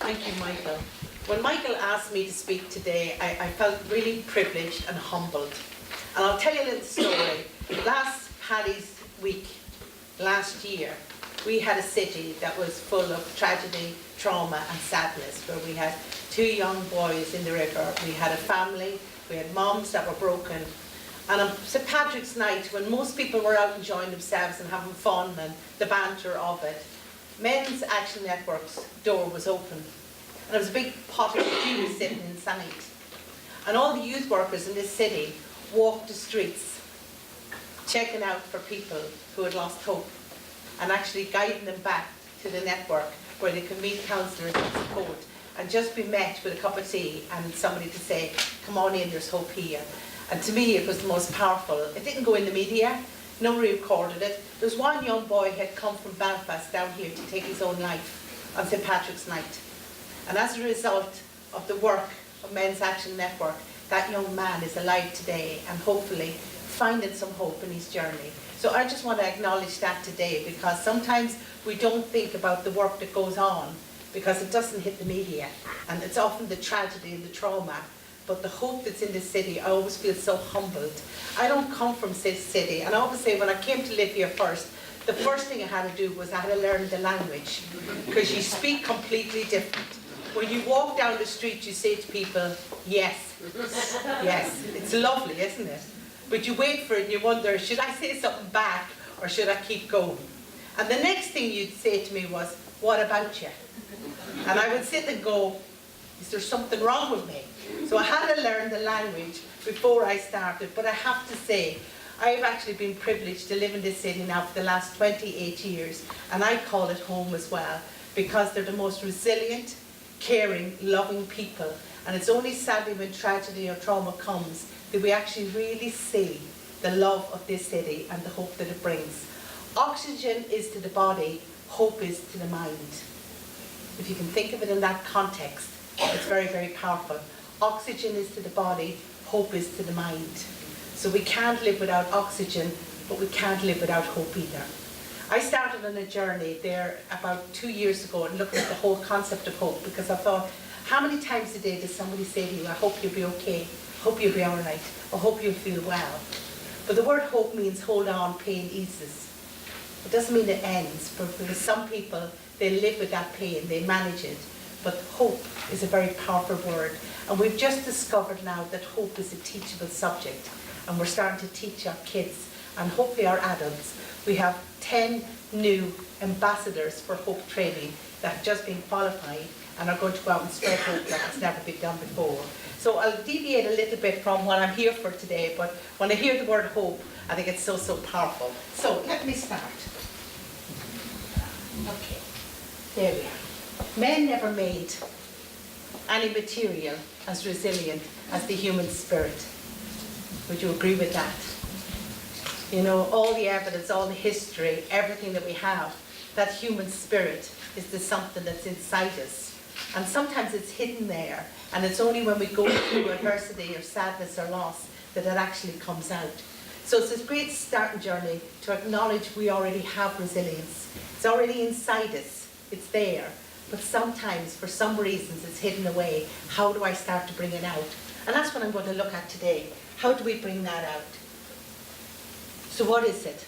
Thank you, Michael. When Michael asked me to speak today, I felt really privileged and humbled. And I'll tell you a little story. Last Paddy's week, last year, we had a city that was full of tragedy, trauma and sadness, where we had 2 young boys in the river. We had a family, we had moms that were broken. And on St. Patrick's night, when most people were out enjoying themselves and having fun and the banter of it, Men's Action Network's door was open. And there was a big pot of stew sitting inside. And all the youth workers in this city walked the streets, checking out for people who had lost hope, and actually guiding them back to the network where they could meet counsellors and support, and just be met with a cup of tea and somebody to say, come on in, there's hope here. And to me, it was the most powerful. It didn't go in the media. Nobody recorded it. There was one young boy who had come from Belfast down here to take his own life on St. Patrick's night. And as a result of the work of Men's Action Network, that young man is alive today and hopefully finding some hope in his journey. So I just want to acknowledge that today, because sometimes we don't think about the work that goes on because it doesn't hit the media, and it's often the tragedy and the trauma. But the hope that's in this city, I always feel so humbled. I don't come from this city, and I always say when I came to live here first, the first thing I had to do was I had to learn the language, because you speak completely different. When you walk down the street, you say to people, yes, yes. It's lovely, isn't it? But you wait for it and you wonder, should I say something back or should I keep going? And the next thing you'd say to me was, what about you? And I would sit and go, is there something wrong with me? So I had to learn the language before I started. But I have to say, I've actually been privileged to live in this city now for the last 28 years, and I call it home as well, because they're the most resilient, caring, loving people. And it's only sadly when tragedy or trauma comes that we actually really see the love of this city and the hope that it brings. Oxygen is to the body, hope is to the mind. If you can think of it in that context, it's very, very powerful. Oxygen is to the body, hope is to the mind. So we can't live without oxygen, but we can't live without hope either. I started on a journey there about 2 years ago and looked at the whole concept of hope, because I thought, how many times a day does somebody say to you, I hope you'll be okay, hope you'll be all right, or hope you'll feel well? But the word hope means hold on, pain eases. It doesn't mean it ends, because some people, they live with that pain, they manage it. But hope is a very powerful word. And we've just discovered now that hope is a teachable subject. And we're starting to teach our kids and hopefully our adults. We have 10 new ambassadors for hope training that have just been qualified and are going to go out and spread hope like it's never been done before. So I'll deviate a little bit from what I'm here for today, but when I hear the word hope, I think it's so, so powerful. So let me start. Okay, there we are. Men never made any material as resilient as the human spirit. Would you agree with that? You know, all the evidence, all the history, everything that we have, that human spirit is the something that's inside us. And sometimes it's hidden there, and it's only when we go through adversity or sadness or loss that it actually comes out. So it's a great starting journey to acknowledge we already have resilience. It's already inside us, it's there. But sometimes, for some reasons, it's hidden away. How do I start to bring it out? And that's what I'm going to look at today. How do we bring that out? So what is it?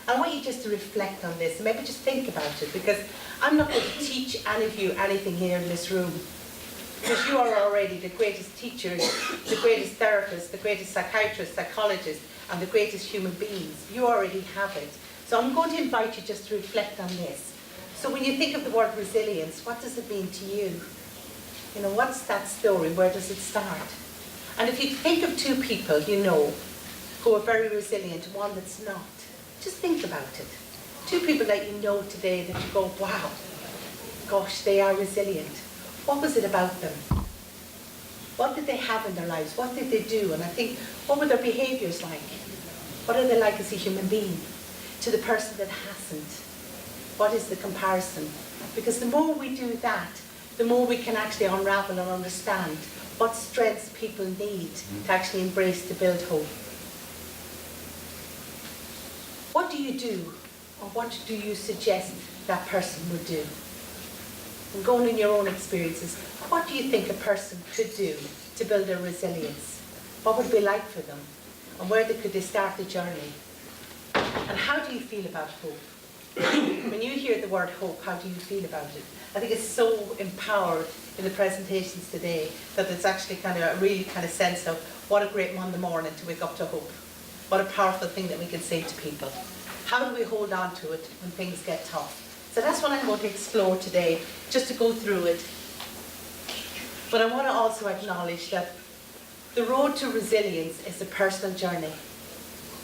I want you just to reflect on this, and maybe just think about it, because I'm not going to teach any of you anything here in this room. Because you are already the greatest teachers, the greatest therapists, the greatest psychiatrists, psychologists, and the greatest human beings. You already have it. So I'm going to invite you just to reflect on this. So when you think of the word resilience, what does it mean to you? You know, what's that story? Where does it start? And if you think of two people you know who are very resilient, one that's not, just think about it. Two people that you know today that you go, wow, gosh, they are resilient. What was it about them? What did they have in their lives? What did they do? And I think, what were their behaviours like? What are they like as a human being? To the person that hasn't, what is the comparison? Because the more we do that, the more we can actually unravel and understand what strengths people need to actually embrace to build hope. What do you do, or what do you suggest that person would do? and going in your own experiences, what do you think a person could do to build their resilience? What would it be like for them? And where could they start the journey? And how do you feel about hope? When you hear the word hope, how do you feel about it? I think it's so empowered in the presentations today that it's actually kind of a really kind of sense of what a great Monday morning to wake up to hope. What a powerful thing that we can say to people. How do we hold on to it when things get tough? So that's what I'm going to explore today, just to go through it. But I want to also acknowledge that the road to resilience is a personal journey.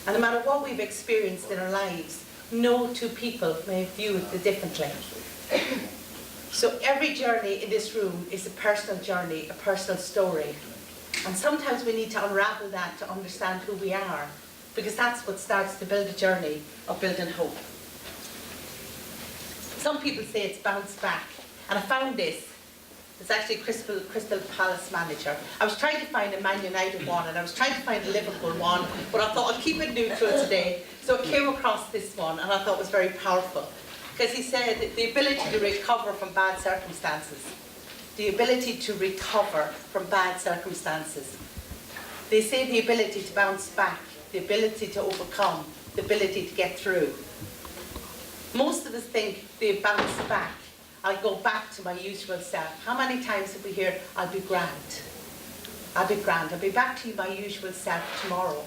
And no matter what we've experienced in our lives, no two people may view it differently. So every journey in this room is a personal journey, a personal story. And sometimes we need to unravel that to understand who we are, because that's what starts to build a journey of building hope. Some people say it's bounce back. And I found this. It's actually Crystal Palace manager. I was trying to find a Man United one, and I was trying to find a Liverpool one, but I thought I'd keep it neutral today. So I came across this one, and I thought it was very powerful. Because he said the ability to recover from bad circumstances. The ability to recover from bad circumstances. They say the ability to bounce back, the ability to overcome, the ability to get through. Most of us think they bounce back. I'll go back to my usual self. How many times have we heard, I'll be grand. I'll be grand. I'll be back to my usual self tomorrow.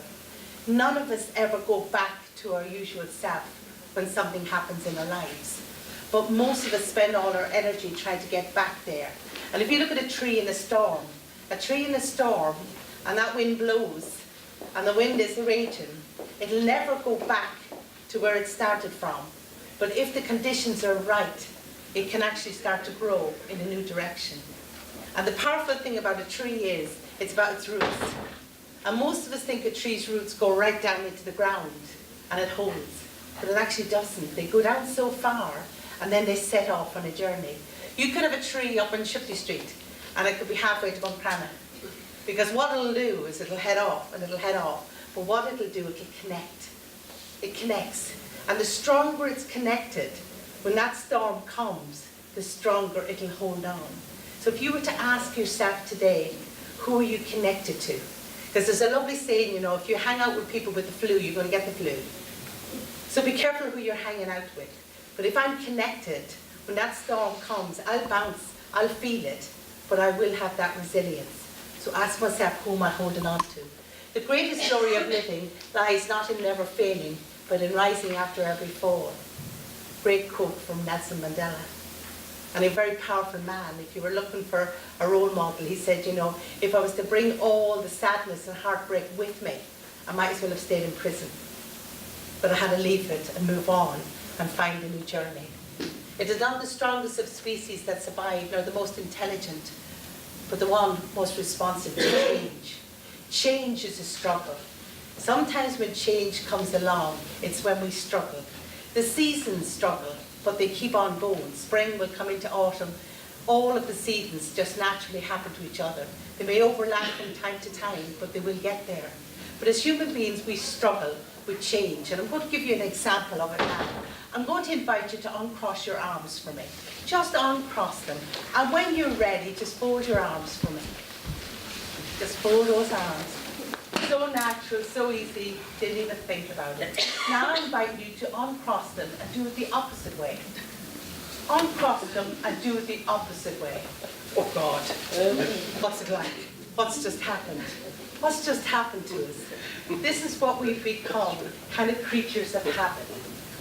None of us ever go back to our usual self when something happens in our lives. But most of us spend all our energy trying to get back there. And if you look at a tree in a storm, and that wind blows, and the wind is raging, it'll never go back to where it started from. But if the conditions are right, it can actually start to grow in a new direction. And the powerful thing about a tree is, it's about its roots. And most of us think a tree's roots go right down into the ground, and it holds. But it actually doesn't. They go down so far, and then they set off on a journey. You could have a tree up on Shifty Street, and it could be halfway to Buncrana. Because what it'll do is it'll head off, and it'll head off. But what it'll do, it'll connect. It connects. And the stronger it's connected, when that storm comes, the stronger it'll hold on. So if you were to ask yourself today, who are you connected to? Because there's a lovely saying, if you hang out with people with the flu, you're going to get the flu. So be careful who you're hanging out with. But if I'm connected, when that storm comes, I'll bounce, I'll feel it, but I will have that resilience. So ask myself, who am I holding on to? The greatest story of living lies not in never failing, but in rising after every fall. Great quote from Nelson Mandela. And a very powerful man. If you were looking for a role model, he said, if I was to bring all the sadness and heartbreak with me, I might as well have stayed in prison. But I had to leave it and move on and find a new journey. It is not the strongest of species that survive, nor the most intelligent, but the one most responsive to change. Change is a struggle. Sometimes when change comes along, it's when we struggle. The seasons struggle, but they keep on going. Spring will come into autumn. All of the seasons just naturally happen to each other. They may overlap from time to time, but they will get there. But as human beings, we struggle with change. And I'm going to give you an example of it now. I'm going to invite you to uncross your arms for me. Just uncross them. And when you're ready, just fold your arms for me. Just fold those arms. So natural, so easy, didn't even think about it. Now I invite you to uncross them and do it the opposite way. Uncross them and do it the opposite way. Oh God, what's it like? What's just happened? What's just happened to us? This is what we've become, kind of creatures of habit.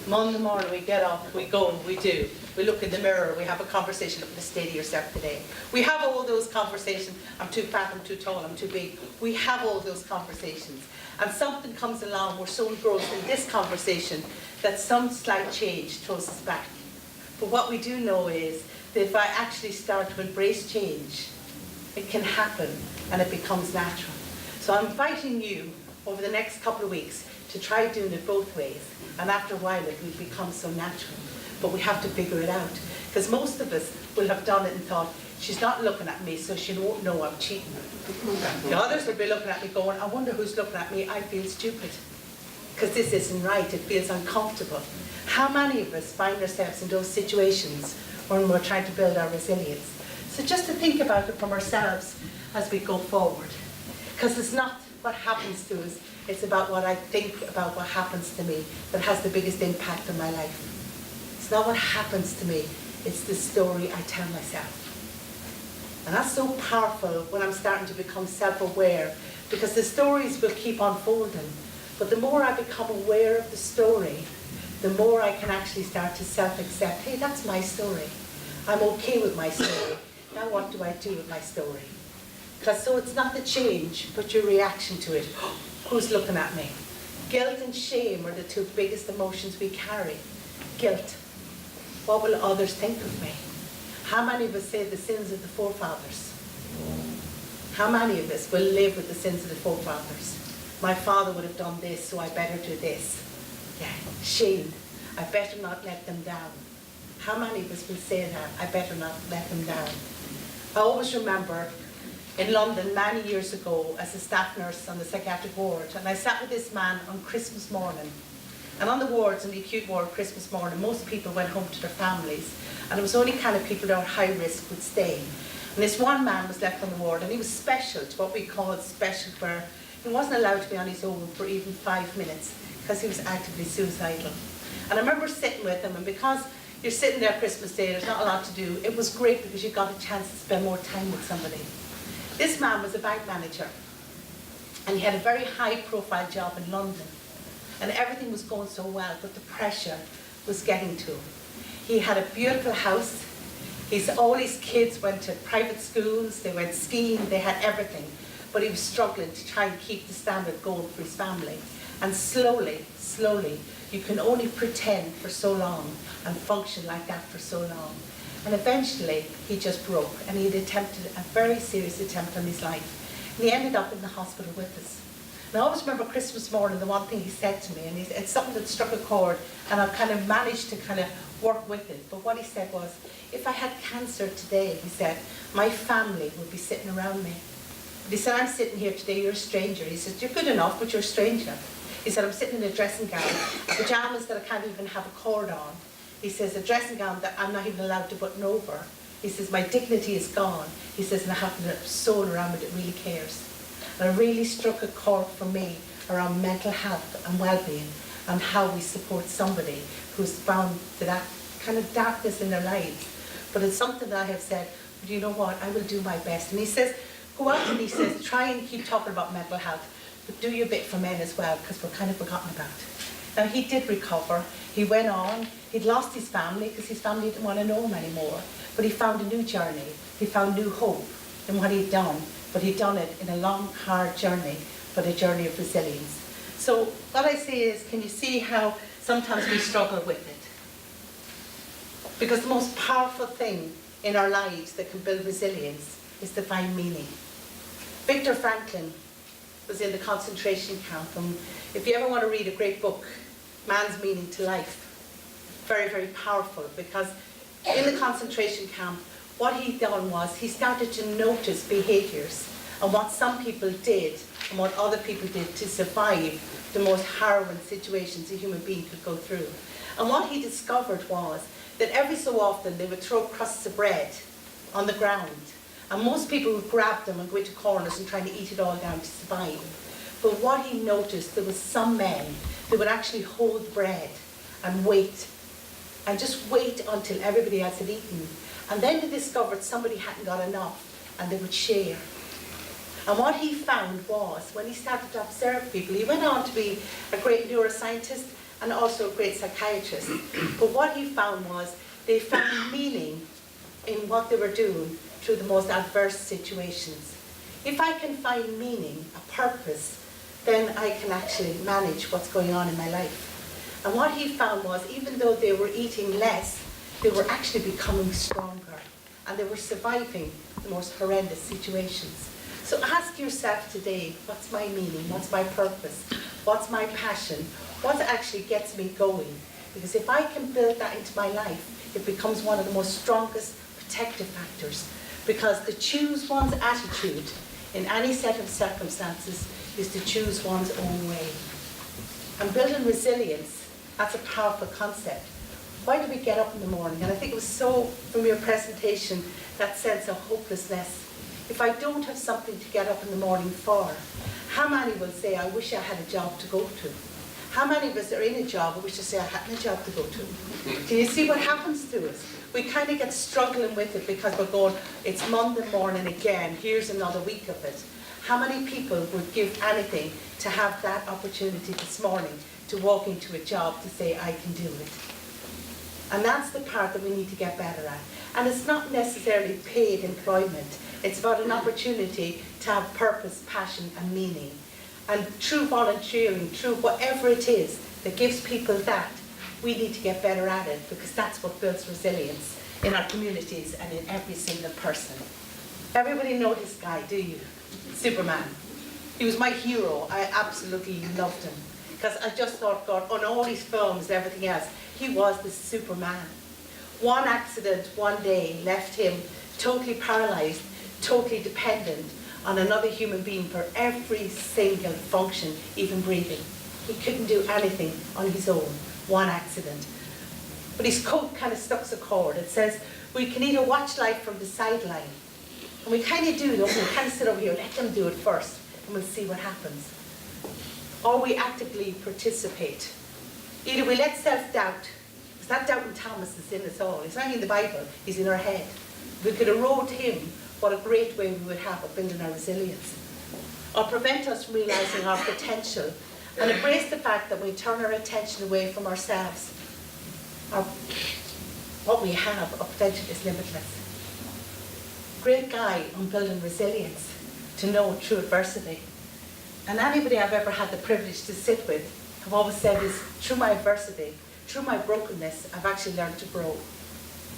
Monday morning we get up, we go, we do. We look in the mirror, we have a conversation, look at the state of yourself today. We have all those conversations. I'm too fat, I'm too tall, I'm too big. We have all those conversations. And something comes along, we're so engrossed in this conversation that some slight change throws us back. But what we do know is that if I actually start to embrace change, it can happen and it becomes natural. So I'm inviting you over the next couple of weeks to try doing it both ways. And after a while it will become so natural. But we have to figure it out. Because most of us will have done it and thought, she's not looking at me, so she won't know I'm cheating. The others will be looking at me going, I wonder who's looking at me, I feel stupid. Because this isn't right, it feels uncomfortable. How many of us find ourselves in those situations when we're trying to build our resilience. So just to think about it from ourselves as we go forward. Because it's not what happens to us, it's about what I think about what happens to me that has the biggest impact on my life. It's not what happens to me, it's the story I tell myself. And that's so powerful when I'm starting to become self-aware, because the stories will keep unfolding. But the more I become aware of the story, the more I can actually start to self-accept, hey, that's my story. I'm okay with my story. Now what do I do with my story? Because so it's not the change, but your reaction to it. Who's looking at me? Guilt and shame are the two biggest emotions we carry. Guilt. What will others think of me? How many of us say the sins of the forefathers? How many of us will live with the sins of the forefathers? My father would have done this, so I better do this. Yeah, shame. I better not let them down. How many of us will say that? I better not let them down. I always remember in London many years ago as a staff nurse on the psychiatric ward, and I sat with this man on Christmas morning. And on the wards, in the acute ward Christmas morning, most people went home to their families, and it was only kind of people that were high risk would stay. And this one man was left on the ward, and he was special, to what we call special, where he wasn't allowed to be on his own for even 5 minutes because he was actively suicidal. And I remember sitting with him, and because you're sitting there Christmas Day, there's not a lot to do, it was great because you got a chance to spend more time with somebody. This man was a bank manager, and he had a very high-profile job in London, and everything was going so well, but the pressure was getting to him. He had a beautiful house. All his kids went to private schools, they went skiing, they had everything, but he was struggling to try and keep the standard going for his family. And slowly, you can only pretend for so long and function like that for so long. And eventually, he just broke, and he had attempted a very serious attempt on his life. And he ended up in the hospital with us. And I always remember Christmas morning, the one thing he said to me, and it's something that struck a chord, and I've kind of managed to kind of work with it. But what he said was, if I had cancer today, he said, my family would be sitting around me. But he said, I'm sitting here today, you're a stranger. He said, you're good enough, but you're a stranger. He said, I'm sitting in a dressing gown, pajamas that I can't even have a cord on. He says, a dressing gown that I'm not even allowed to button over. He says, my dignity is gone. He says, and I haven't a soul around me that really cares. And it really struck a chord for me around mental health and well-being and how we support somebody who's bound to that kind of darkness in their lives. But it's something that I have said, but you know what, I will do my best. And he says, go out and he says, try and keep talking about mental health, but do your bit for men as well, because we're kind of forgotten about it. Now, he did recover. He went on. He'd lost his family because his family didn't want to know him anymore. But he found a new journey. He found new hope in what he'd done. But he'd done it in a long, hard journey, but a journey of resilience. So what I say is, can you see how sometimes we struggle with it? Because the most powerful thing in our lives that can build resilience is to find meaning. Viktor Frankl was in the concentration camp, and if you ever want to read a great book, Man's Meaning to Life, very, very powerful, because in the concentration camp, what he'd done was he started to notice behaviours and what some people did and what other people did to survive the most harrowing situations a human being could go through. And what he discovered was that every so often they would throw crusts of bread on the ground, and most people would grab them and go into corners and try to eat it all down to survive. But what he noticed, there was some men that would actually hold the bread and wait, and just wait until everybody else had eaten. And then they discovered somebody hadn't got enough, and they would share. And what he found was, when he started to observe people, he went on to be a great neuroscientist and also a great psychiatrist. But what he found was, they found meaning in what they were doing through the most adverse situations. If I can find meaning, a purpose, then I can actually manage what's going on in my life. And what he found was, even though they were eating less, they were actually becoming stronger, and they were surviving the most horrendous situations. So ask yourself today, what's my meaning? What's my purpose? What's my passion? What actually gets me going? Because if I can build that into my life, it becomes one of the most strongest protective factors. Because to choose one's attitude in any set of circumstances is to choose one's own way. And building resilience, that's a powerful concept. Why do we get up in the morning? And I think it was so, from your presentation, that sense of hopelessness. If I don't have something to get up in the morning for, how many will say, I wish I had a job to go to? How many of us are in a job and wish to say, I hadn't a job to go to? Can you see what happens to us? We kind of get struggling with it because we're going, it's Monday morning again, here's another week of it. How many people would give anything to have that opportunity this morning to walk into a job to say, I can do it? And that's the part that we need to get better at. And it's not necessarily paid employment. It's about an opportunity to have purpose, passion and meaning. And through volunteering, through whatever it is that gives people that, we need to get better at it, because that's what builds resilience in our communities and in every single person. Everybody know this guy, do you? Superman. He was my hero. I absolutely loved him. Because I just thought, God, on all these films and everything else, he was the Superman. One accident, one day, left him totally paralyzed, totally dependent on another human being for every single function, even breathing. He couldn't do anything on his own. One accident. But his coat kind of stuck a chord. It says, we can either watch life from the sideline, and we kind of do, don't we? We kind of sit over here, let them do it first, and we'll see what happens. Or we actively participate. Either we let self-doubt, because that doubting Thomas is in us all. He's not in the Bible, he's in our head. If we could erode him, what a great way we would have of building our resilience. Or prevent us from realizing our potential and embrace the fact that we turn our attention away from ourselves. What we have of potential is limitless. Great guy on building resilience, to know through adversity. And anybody I've ever had the privilege to sit with have always said is, through my adversity, through my brokenness, I've actually learned to grow.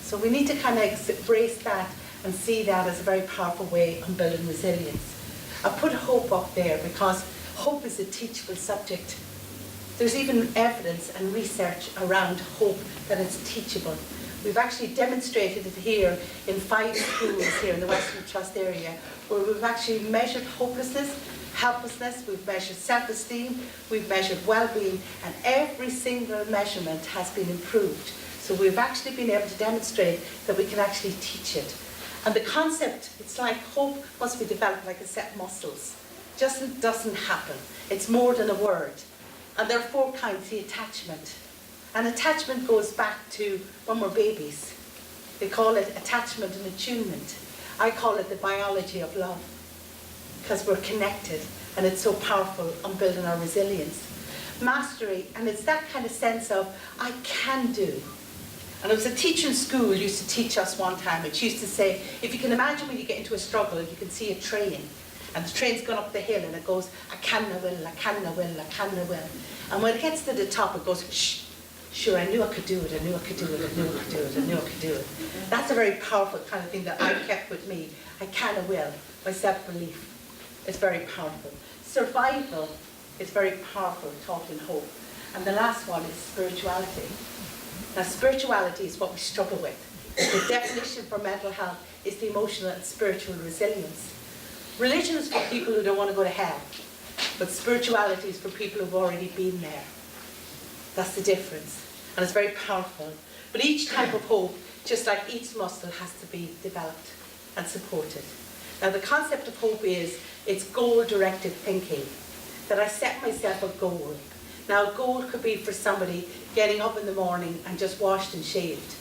So we need to kind of embrace that and see that as a very powerful way of building resilience. I put hope up there because hope is a teachable subject. There's even evidence and research around hope that it's teachable. We've actually demonstrated it here in 5 schools here in the Western Trust area, where we've actually measured hopelessness, helplessness, we've measured self-esteem, we've measured well-being, and every single measurement has been improved. So we've actually been able to demonstrate that we can actually teach it. And the concept, it's like hope must be developed like a set of muscles. Just doesn't happen. It's more than a word. And there are 4 kinds, the attachment. And attachment goes back to when we're babies. They call it attachment and attunement. I call it the biology of love, because we're connected and it's so powerful on building our resilience. Mastery, and it's that kind of sense of, I can do. And there was a teacher in school who used to teach us one time, and she used to say, if you can imagine when you get into a struggle, you can see a train, and the train's gone up the hill and it goes, I can, I will, I can, I will, I can, I will. And when it gets to the top, it goes, shh. Sure, I knew I could do it, I knew I could do it, I knew I could do it, I knew I could do it. That's a very powerful kind of thing that I've kept with me. I can, I will. My self-belief is very powerful. Survival is very powerful, taught in hope. And the last one is spirituality. Now, spirituality is what we struggle with. The definition for mental health is the emotional and spiritual resilience. Religion is for people who don't want to go to hell, but spirituality is for people who've already been there. That's the difference, and it's very powerful. But each type of hope, just like each muscle, has to be developed and supported. Now, the concept of hope is, it's goal-directed thinking, that I set myself a goal. Now, a goal could be for somebody getting up in the morning and just washed and shaved.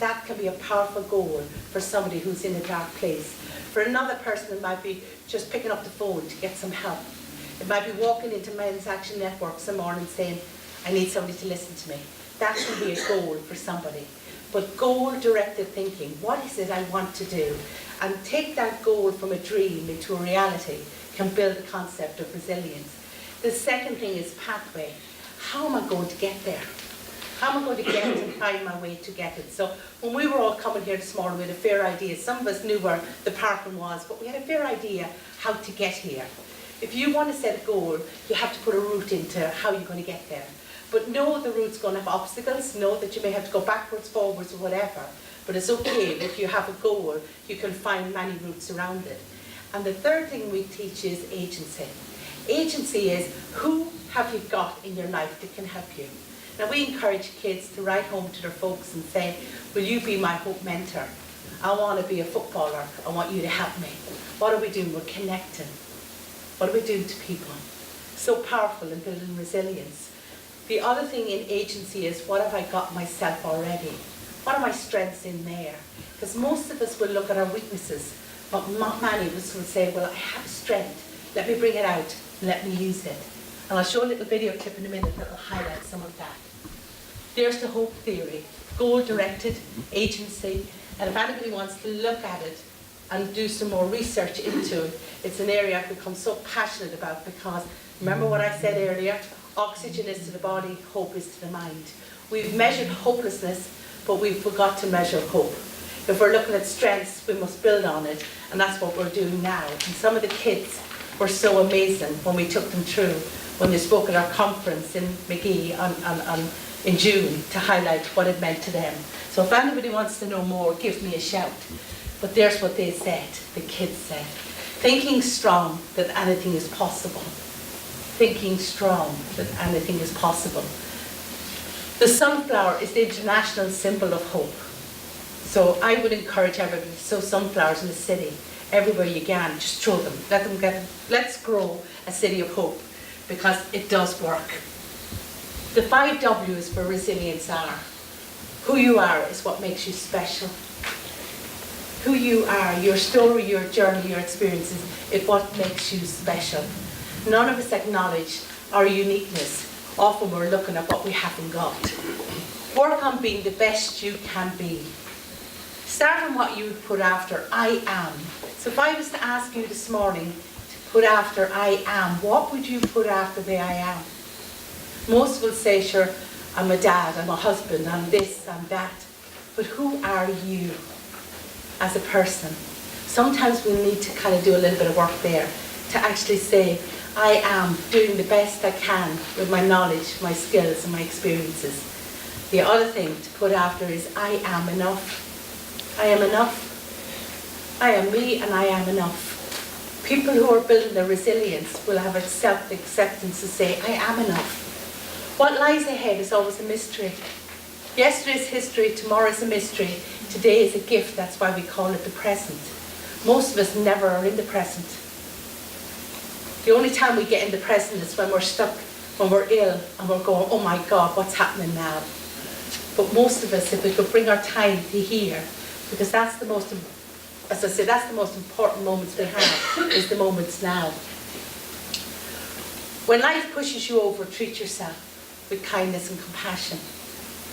That can be a powerful goal for somebody who's in a dark place. For another person, it might be just picking up the phone to get some help. It might be walking into Men's Action Network some morning saying, I need somebody to listen to me. That can be a goal for somebody. But goal-directed thinking, what is it I want to do? And take that goal from a dream into a reality can build the concept of resilience. The second thing is pathway. How am I going to get there? How am I going to get and find my way to get it? So when we were all coming here this morning, we had a fair idea. Some of us knew where the parking was, but we had a fair idea how to get here. If you want to set a goal, you have to put a route into how you're going to get there. But know the route's going to have obstacles, know that you may have to go backwards, forwards, or whatever. But it's okay, if you have a goal, you can find many routes around it. And the third thing we teach is agency. Agency is, who have you got in your life that can help you? Now we encourage kids to write home to their folks and say, will you be my hope mentor? I want to be a footballer. I want you to help me. What are we doing? We're connecting. What are we doing to people? So powerful in building resilience. The other thing in agency is, what have I got myself already? What are my strengths in there? Because most of us will look at our weaknesses, but not many of us will say, well, I have a strength. Let me bring it out and let me use it. And I'll show a little video clip in a minute that will highlight some of that. There's the hope theory, goal-directed agency. And if anybody wants to look at it and do some more research into it, it's an area I've become so passionate about, because remember what I said earlier? Oxygen is to the body, hope is to the mind. We've measured hopelessness, but we've forgot to measure hope. If we're looking at strengths, we must build on it, and that's what we're doing now. And some of the kids were so amazing when we took them through, when they spoke at our conference in Magee in June, to highlight what it meant to them. So if anybody wants to know more, give me a shout. But there's what they said, the kids said. Thinking strong that anything is possible. Thinking strong that anything is possible. The sunflower is the international symbol of hope. So I would encourage everybody to sow sunflowers in the city. Everywhere you can, just throw them. Let them get them. Let's grow a city of hope, because it does work. The 5 W's for resilience are: who you are is what makes you special. Who you are, your story, your journey, your experiences, is what makes you special. None of us acknowledge our uniqueness. Often we're looking at what we haven't got. Work on being the best you can be. Start on what you would put after I am. So if I was to ask you this morning to put after I am, what would you put after the I am? Most will say, sure, I'm a dad, I'm a husband, I'm this, I'm that. But who are you as a person? Sometimes we need to kind of do a little bit of work there to actually say, I am doing the best I can with my knowledge, my skills, and my experiences. The other thing to put after is I am enough. I am enough. I am me, and I am enough. People who are building their resilience will have a self-acceptance to say, I am enough. What lies ahead is always a mystery. Yesterday's history, tomorrow's a mystery. Today is a gift, that's why we call it the present. Most of us never are in the present. The only time we get in the present is when we're stuck, when we're ill, and we're going, oh my God, what's happening now? But most of us, if we could bring our time to here, because that's the most, as I say, that's the most important moments we have, is the moments now. When life pushes you over, treat yourself with kindness and compassion.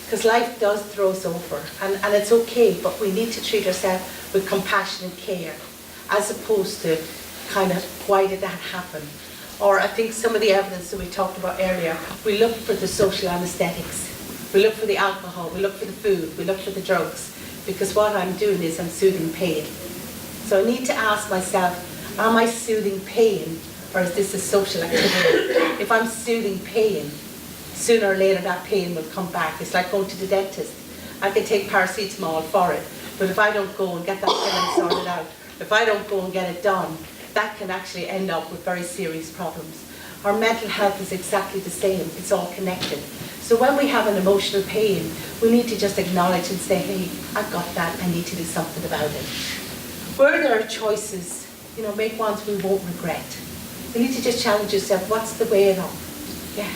Because life does throw us over, and it's okay, but we need to treat ourselves with compassion and care, as opposed to kind of, why did that happen? Or I think some of the evidence that we talked about earlier, we look for the social anesthetics. We look for the alcohol, we look for the food, we look for the drugs, because what I'm doing is I'm soothing pain. So I need to ask myself, am I soothing pain, or is this a social activity? If I'm soothing pain, sooner or later that pain will come back. It's like going to the dentist. I can take paracetamol for it, but if I don't go and get that filling sorted out, if I don't go and get it done, that can actually end up with very serious problems. Our mental health is exactly the same. It's all connected. So when we have an emotional pain, we need to just acknowledge and say, hey, I've got that, I need to do something about it. Where there are choices, make ones we won't regret. You need to just challenge yourself, what's the way up? Yeah.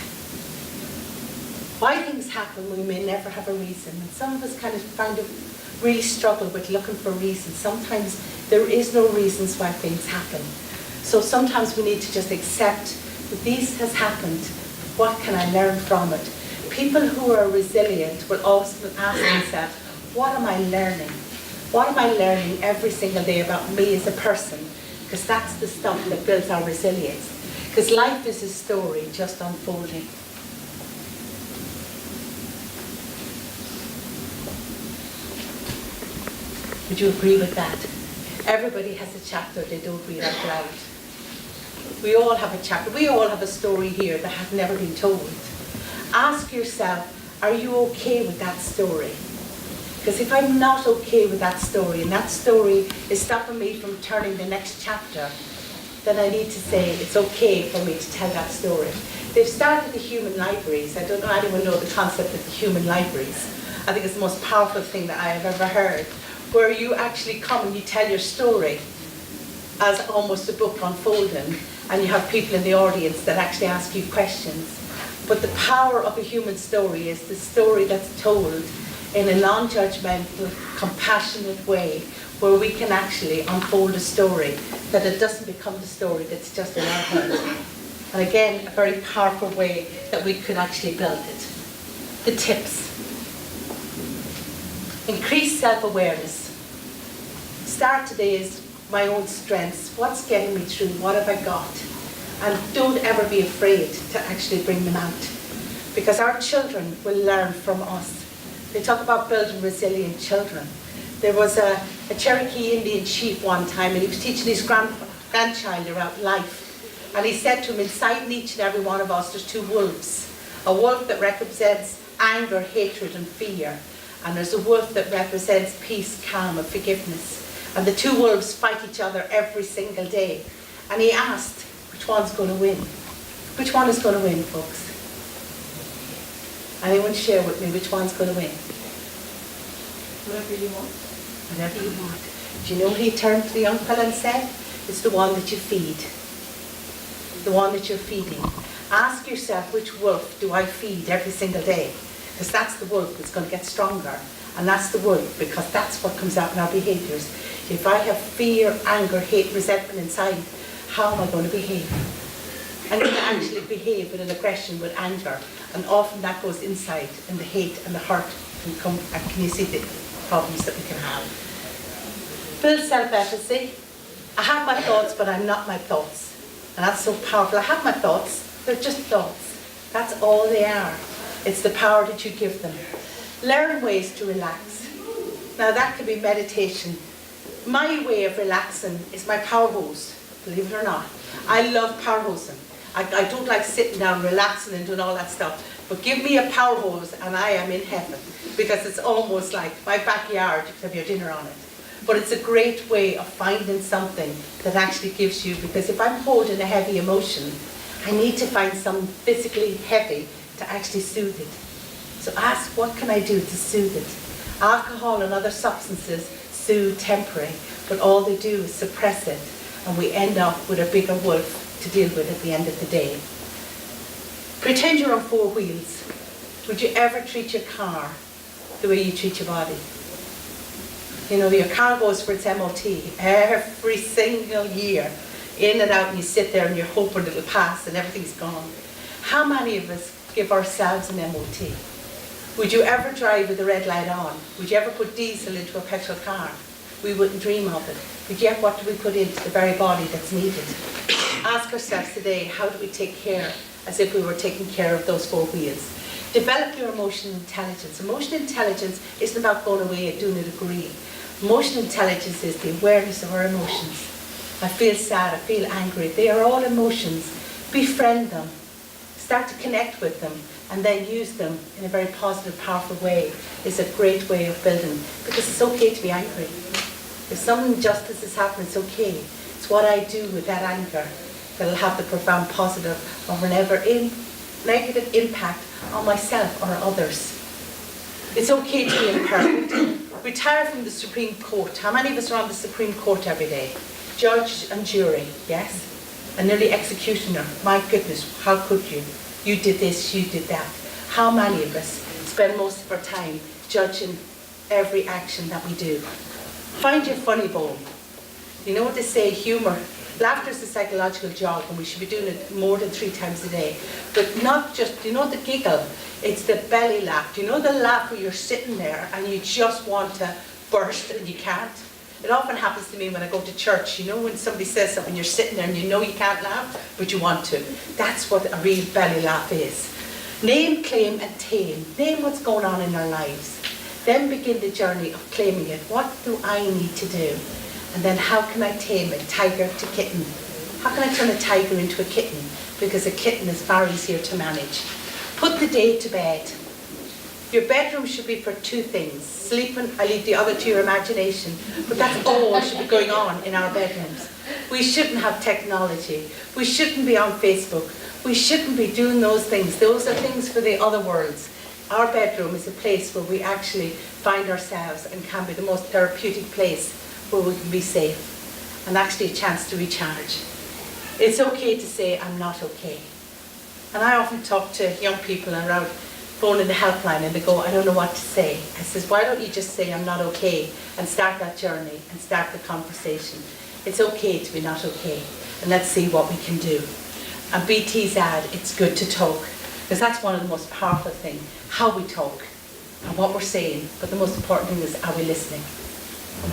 Why things happen, we may never have a reason. And some of us kind of really struggle with looking for reasons. Sometimes there is no reasons why things happen. So sometimes we need to just accept that this has happened. What can I learn from it? People who are resilient will always ask themselves, what am I learning? What am I learning every single day about me as a person? Because that's the stuff that builds our resilience. Because life is a story just unfolding. Would you agree with that? Everybody has a chapter they don't read out loud. We all have a chapter. We all have a story here that has never been told. Ask yourself, are you okay with that story? Because if I'm not okay with that story, and that story is stopping me from turning the next chapter, then I need to say it's okay for me to tell that story. They've started the human libraries. I don't know anyone know the concept of the human libraries. I think it's the most powerful thing that I have ever heard, where you actually come and you tell your story as almost a book unfolding, and you have people in the audience that actually ask you questions. But the power of a human story is the story that's told in a non-judgmental, compassionate way, where we can actually unfold a story, that it doesn't become the story that's just in our head. And again, a very powerful way that we could actually build it. The tips. Increase self-awareness. Start today is my own strengths. What's getting me through? What have I got? And don't ever be afraid to actually bring them out. Because our children will learn from us. They talk about building resilient children. There was a Cherokee Indian chief one time, and he was teaching his grandchild about life. And he said to him, inside each and every one of us, there's two wolves. A wolf that represents anger, hatred, and fear. And there's a wolf that represents peace, calm, and forgiveness. And the two wolves fight each other every single day. And he asked, which one's going to win? Which one is going to win, folks? Anyone share with me which one's going to win? Whatever you want. Whatever you want. Do you know what he turned to the uncle and said? It's the one that you feed. The one that you're feeding. Ask yourself, which wolf do I feed every single day? Because that's the wolf that's going to get stronger. And that's the wolf, because that's what comes out in our behaviours. If I have fear, anger, hate, resentment inside, how am I going to behave? I'm going to actually behave with an aggression, with anger. And often that goes inside, and the hate and the hurt can come. And can you see the problems that we can have? Build self-efficacy. I have my thoughts, but I'm not my thoughts. And that's so powerful. I have my thoughts. They're just thoughts. That's all they are. It's the power that you give them. Learn ways to relax. Now that could be meditation. My way of relaxing is my power hose, believe it or not. I love power hosing. I don't like sitting down, relaxing and doing all that stuff. But give me a power hose and I am in heaven. Because it's almost like my backyard, you can have your dinner on it. But it's a great way of finding something that actually gives you, because if I'm holding a heavy emotion, I need to find something physically heavy to actually soothe it. So ask, what can I do to soothe it? Alcohol and other substances soothe temporary, but all they do is suppress it, and we end up with a bigger wolf to deal with at the end of the day. Pretend you're on four wheels. Would you ever treat your car the way you treat your body? You know, your car goes for its MOT every single year, in and out, and you sit there and you're hoping it'll pass and everything's gone. How many of us give ourselves an MOT? Would you ever drive with the red light on? Would you ever put diesel into a petrol car? We wouldn't dream of it. But yet, what do we put into the very body that's needed? Ask ourselves today, how do we take care as if we were taking care of those four wheels? Develop your emotional intelligence. Emotional intelligence isn't about going away and doing a degree. Emotional intelligence is the awareness of our emotions. I feel sad, I feel angry. They are all emotions. Befriend them. Start to connect with them, and then use them in a very positive, powerful way. It's a great way of building, because it's okay to be angry. If some injustice is happening, it's okay. It's what I do with that anger that'll have the profound positive or negative impact on myself or others. It's okay to be imperfect. Retire from the Supreme Court. How many of us are on the Supreme Court every day? Judge and jury, yes? And nearly executioner. My goodness, how could you? You did this, you did that. How many of us spend most of our time judging every action that we do? Find your funny bone. You know what they say, humour. Laughter is a psychological jog, and we should be doing it more than 3 times a day. But not just, you know the giggle, it's the belly laugh. Do you know the laugh where you're sitting there and you just want to burst and you can't? It often happens to me when I go to church. You know when somebody says something, you're sitting there and you know you can't laugh, but you want to. That's what a real belly laugh is. Name, claim, and tame. Name what's going on in our lives. Then begin the journey of claiming it. What do I need to do? And then how can I tame it? Tiger to kitten. How can I turn a tiger into a kitten? Because a kitten is far easier to manage. Put the day to bed. Your bedroom should be for 2 things. Sleeping, I leave the other to your imagination. But that's all should be going on in our bedrooms. We shouldn't have technology. We shouldn't be on Facebook. We shouldn't be doing those things. Those are things for the other worlds. Our bedroom is a place where we actually find ourselves and can be the most therapeutic place where we can be safe and actually a chance to recharge. It's okay to say, I'm not okay. And I often talk to young people around phoning the helpline and they go, I don't know what to say. I says, why don't you just say, I'm not okay, and start that journey and start the conversation. It's okay to be not okay, and let's see what we can do. And BT's ad, it's good to talk, because that's one of the most powerful things, how we talk and what we're saying, but the most important thing is, are we listening?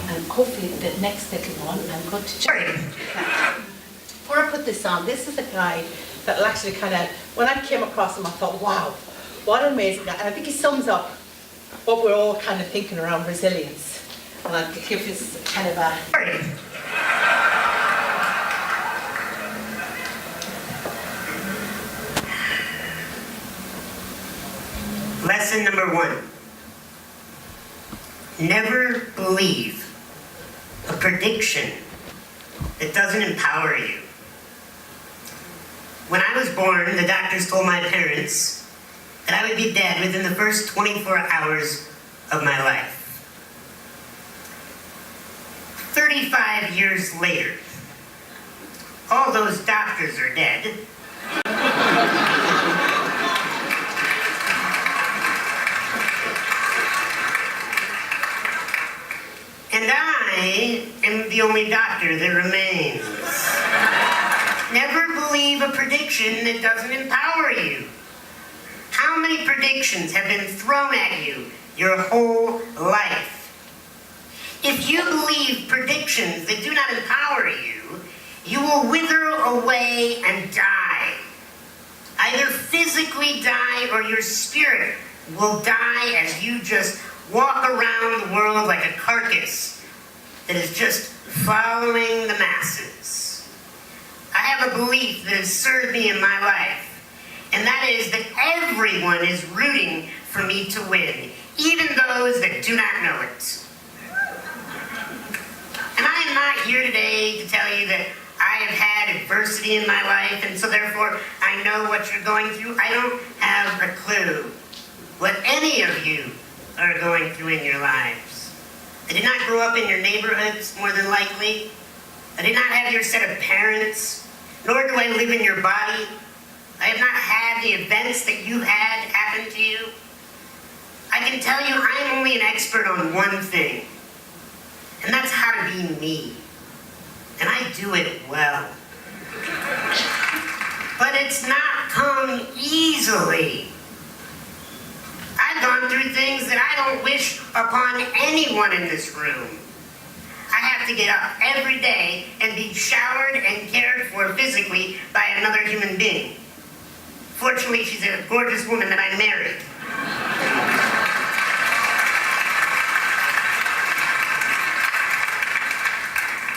And hopefully the next little one, I'm going to before I put this on, this is a guy that actually kind of, when I came across him, I thought, wow, what an amazing guy. And I think he sums up what we're all kind of thinking around resilience. And I'll give this kind of a... Lesson number 1. Never believe a prediction that doesn't empower you. When I was born, the doctors told my parents that I would be dead within the first 24 hours of my life. 35 years later, all those doctors are dead. And I am the only doctor that remains. Never believe a prediction that doesn't empower you. How many predictions have been thrown at you your whole life? If you believe predictions that do not empower you, you will wither away and die. Either physically die or your spirit will die as you just walk around the world like a carcass that is just following the masses. I have a belief that has served me in my life, and that is that everyone is rooting for me to win, even those that do not know it. And I am not here today to tell you that I have had adversity in my life, and so therefore I know what you're going through. I don't have a clue what any of you are going through in your lives. I did not grow up in your neighborhoods, more than likely. I did not have your set of parents, nor do I live in your body. I have not had the events that you had happen to you. I can tell you I'm only an expert on one thing, and that's how to be me. And I do it well. But it's not come easily. I've gone through things that I don't wish upon anyone in this room. I have to get up every day and be showered and cared for physically by another human being. Fortunately, she's a gorgeous woman that I married.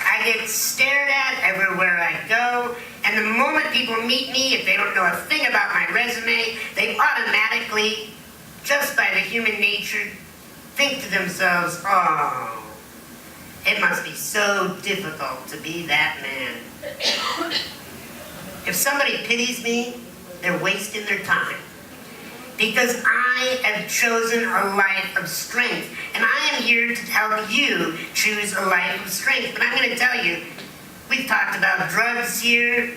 I get stared at everywhere I go, and the moment people meet me, if they don't know a thing about my resume, they automatically, just by the human nature, think to themselves, oh, it must be so difficult to be that man. If somebody pities me, they're wasting their time. Because I have chosen a life of strength. And I am here to help you choose a life of strength. But I'm going to tell you, we've talked about drugs here.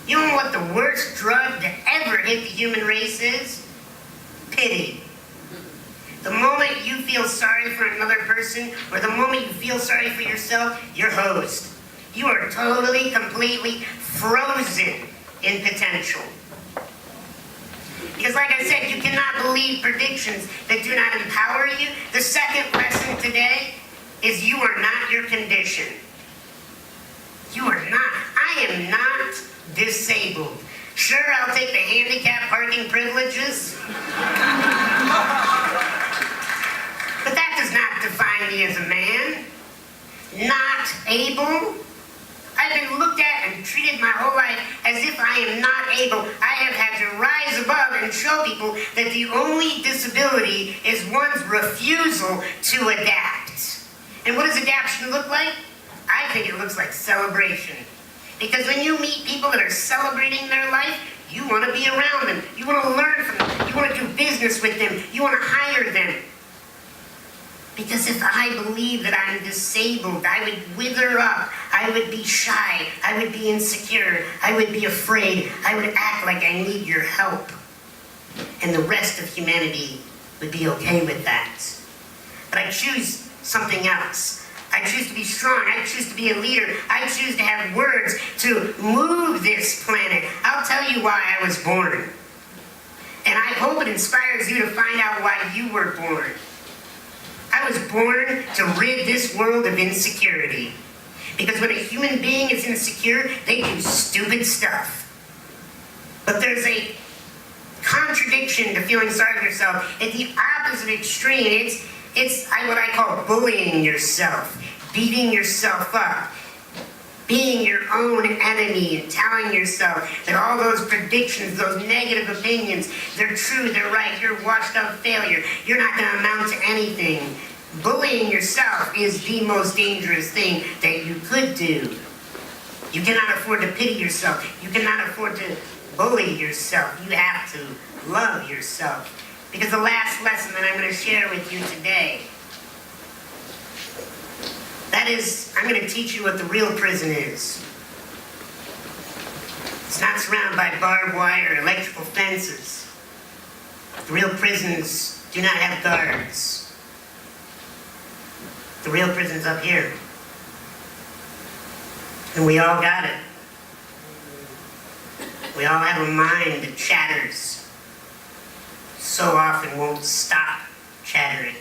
You know what the worst drug to ever hit the human race is? Pity. The moment you feel sorry for another person, or the moment you feel sorry for yourself, you're hosed. You are totally, completely frozen in potential. Because like I said, you cannot believe predictions that do not empower you. The second lesson today is you are not your condition. You are not. I am not disabled. Sure, I'll take the handicap parking privileges. But that does not define me as a man. Not able. I've been looked at and treated my whole life as if I am not able. I have had to rise above and show people that the only disability is one's refusal to adapt. And what does adaptation look like? I think it looks like celebration. Because when you meet people that are celebrating their life, you want to be around them. You want to learn from them. You want to do business with them. You want to hire them. Because if I believe that I'm disabled, I would wither up. I would be shy. I would be insecure. I would be afraid. I would act like I need your help. And the rest of humanity would be okay with that. But I choose something else. I choose to be strong. I choose to be a leader. I choose to have words to move this planet. I'll tell you why I was born. And I hope it inspires you to find out why you were born. I was born to rid this world of insecurity. Because when a human being is insecure, they do stupid stuff. But there's a contradiction to feeling sorry for yourself. At the opposite extreme, it's what I call bullying yourself, beating yourself up, being your own enemy and telling yourself that all those predictions, those negative opinions, they're true, they're right, you're washed up failure, you're not going to amount to anything. Bullying yourself is the most dangerous thing that you could do. You cannot afford to pity yourself. You cannot afford to bully yourself. You have to love yourself. Because the last lesson that I'm going to share with you today, that is, I'm going to teach you what the real prison is. It's not surrounded by barbed wire or electrical fences. The real prisons do not have guards. The real prison's up here. And we all got it. We all have a mind that chatters. So often won't stop chattering.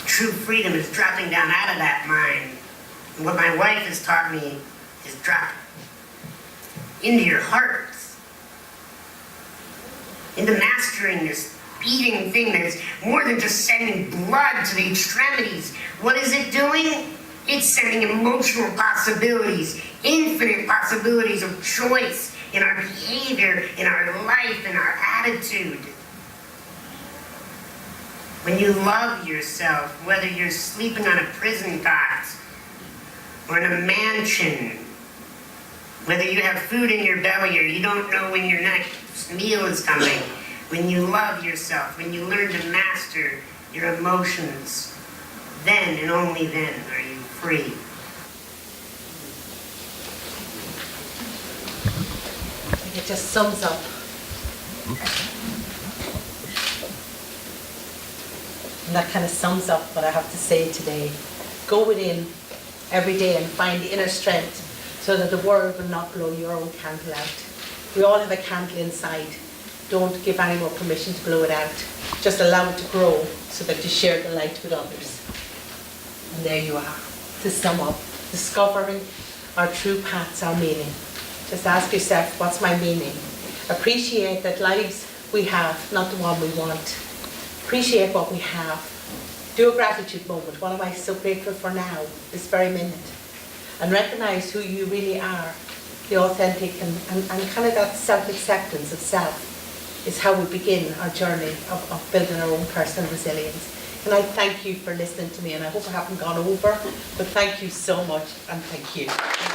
True freedom is dropping down out of that mind. And what my wife has taught me is drop into your heart. Into mastering this beating thing that is more than just sending blood to the extremities. What is it doing? It's sending emotional possibilities, infinite possibilities of choice in our behavior, in our life, in our attitude. When you love yourself, whether you're sleeping on a prison cot or in a mansion, whether you have food in your belly or you don't know when your next meal is coming, when you love yourself, when you learn to master your emotions, then and only then are you free. It just sums up. And that kind of sums up what I have to say today. Go within every day and find the inner strength so that the world will not blow your own candle out. We all have a candle inside. Don't give any more permission to blow it out. Just allow it to grow so that you share the light with others. And there you are. To sum up, discovering our true paths, our meaning. Just ask yourself, what's my meaning? Appreciate that lives we have, not the one we want. Appreciate what we have. Do a gratitude moment. What am I so grateful for now, this very minute? And recognize who you really are. The authentic and kind of that self-acceptance of self is how we begin our journey of building our own personal resilience. And I thank you for listening to me, and I hope I haven't gone over, but thank you so much, and thank you.